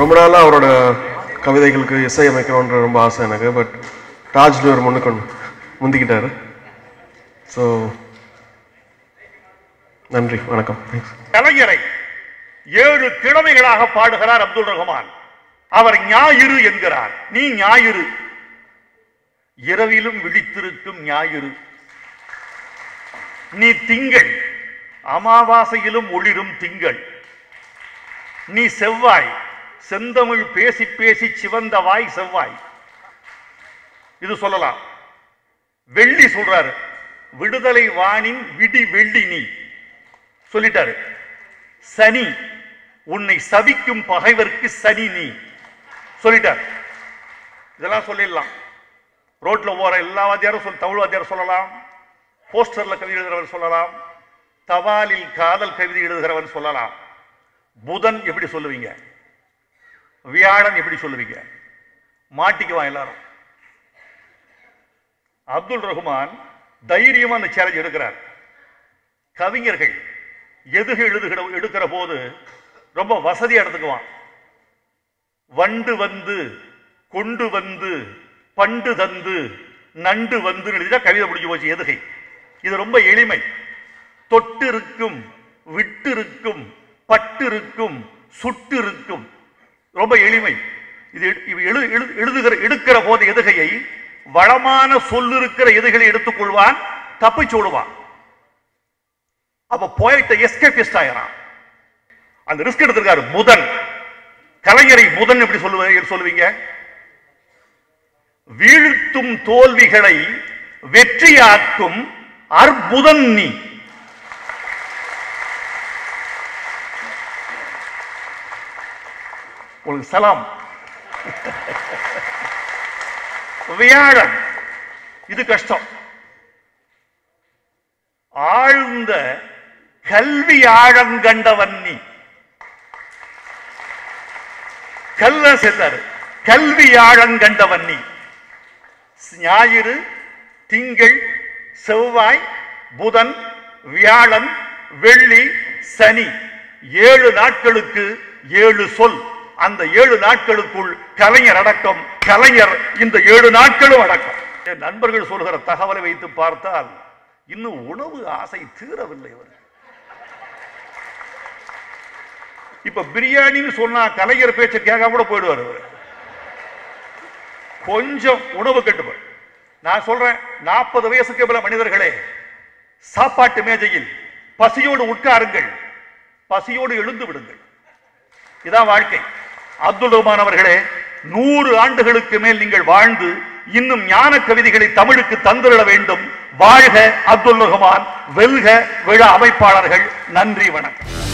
ரொம்ப நாளாக அவரோட கவிதைகளுக்கு இசை அமைக்கணுன்ற ரொம்ப ஆசை எனக்கு. பட் ராஜ்லூர் முந்திக்கிட்டாரு. ஸோ நன்றி, வணக்கம். கலைஞரை 7 கிழமைகளாக பாடுகிறார் அப்துல் ரஹ்மான். அவர் ஞாயிறு என்கிறார். நீ ஞாயிறு, இரவிலும் விழித்திருக்கும் ஞாயிறு. நீ திங்கள், அமாவாசையிலும் ஒளிரும் திங்கள். நீ செவ்வாய், செந்தமிழ் பேசி பேசி சிவந்த வாய் செவ்வாய். இது சொல்லலாம். வெள்ளி சொல்றாரு, விடுதலை வானின் விடி வெள்ளி நீ சொல்லிட்டாரு. சனி, உன்னை சபிக்கும் பகைவருக்கு சனி நீ சொல்லிட்டார். இதெல்லாம் சொல்லிடலாம். ரோட்ல போற எல்லா வாத்தியாரும் தமிழ் வாத்தியாரும் சொல்லலாம், போஸ்டர்ல கவிதை எழுதுகிறவன் சொல்லலாம், தபாலில் காதல் கவிதை எழுதுகிறவன் சொல்லலாம். புதன் எப்படி சொல்லுவீங்க? வியாழன் எப்படி சொல்லுவீங்க? மாட்டிக்குவான் எல்லாரும். அப்துல் ரஹ்மான் தைரியமா அந்த சேலஞ்ச் எடுக்கிறார். கவிஞர்கள் எதுகை எடுக்கிற போது ரொம்ப வசதியா எடுத்துக்குவான். வண்டு வந்து, கொண்டு வந்து, பண்டு தந்து, நண்டு வந்து எழுதிட்டா கவிதை முடிஞ்சு போச்சு. எதுகை இது ரொம்ப எளிமை. தொட்டு இருக்கும், விட்டு இருக்கும், பட்டு இருக்கும், சுட்டு இருக்கும், ரொம்ப எளிமை. இது எடுக்கிற போது எதுகையை வளமான சொல்லிருக்கிற எதுகளை எடுத்துக்கொள்வான், தப்பிச்சு விடுவான். அப்ப போயிட்ட எஸ்கேபிஸ்ட் ஆகிறான். அந்த ரிஸ்க் எடுத்திருக்காரு புதன். கலைஞரை புதன் எப்படி சொல்லுவீங்க? வீழ்த்தும் தோல்விகளை வெற்றியாக்கும் அற்புதன் நீ. உங்களுக்கு சலாம். வியாழன், இது கஷ்டம். ஆழ்ந்த கல்வி ஆழங்கண்டவன் நீ. கல்ல சேர்த்தாரு, கல்வி ஆழங்கண்டவன் நீ. ஞாயிறு, திங்கள், செவ்வாய், புதன், வியாழன், வெள்ளி, சனி, 7 நாட்களுக்கு 7 சொல். அந்த 7 நாட்களுக்குள் கலைஞர் அடக்கம். கலைஞர் இந்த 7 நாட்களும் அடக்கம். என் நண்பர்கள் சொல்கிற தகவலை வைத்து பார்த்தால் இன்னும் உணவு ஆசை தீரவில்லை. இப்ப பிரியாணின்னு சொன்னா கலைஞர் பேச்ச கேட்காம கூட போயிடுவார். கொஞ்சம் உணவு கட்டுப்பாடு. நான் சொல்றேன், 40 வயசுக்கு மேல மனிதர்களே, சாப்பாட்டு மேஜையில் பசியோடு உட்காருங்கள், பசியோடு எழுந்து விடுங்கள். இதான் வாழ்க்கை. அப்துல் ரஹ்மான் அவர்களே, 100 ஆண்டுகளுக்கு மேல் நீங்கள் வாழ்ந்து இன்னும் ஞான கவிதைகளை தமிழுக்கு தந்திட வேண்டும். வாழ்க அப்துல் ரஹ்மான், வெல்க விழா அமைப்பாளர்கள். நன்றி, வணக்கம்.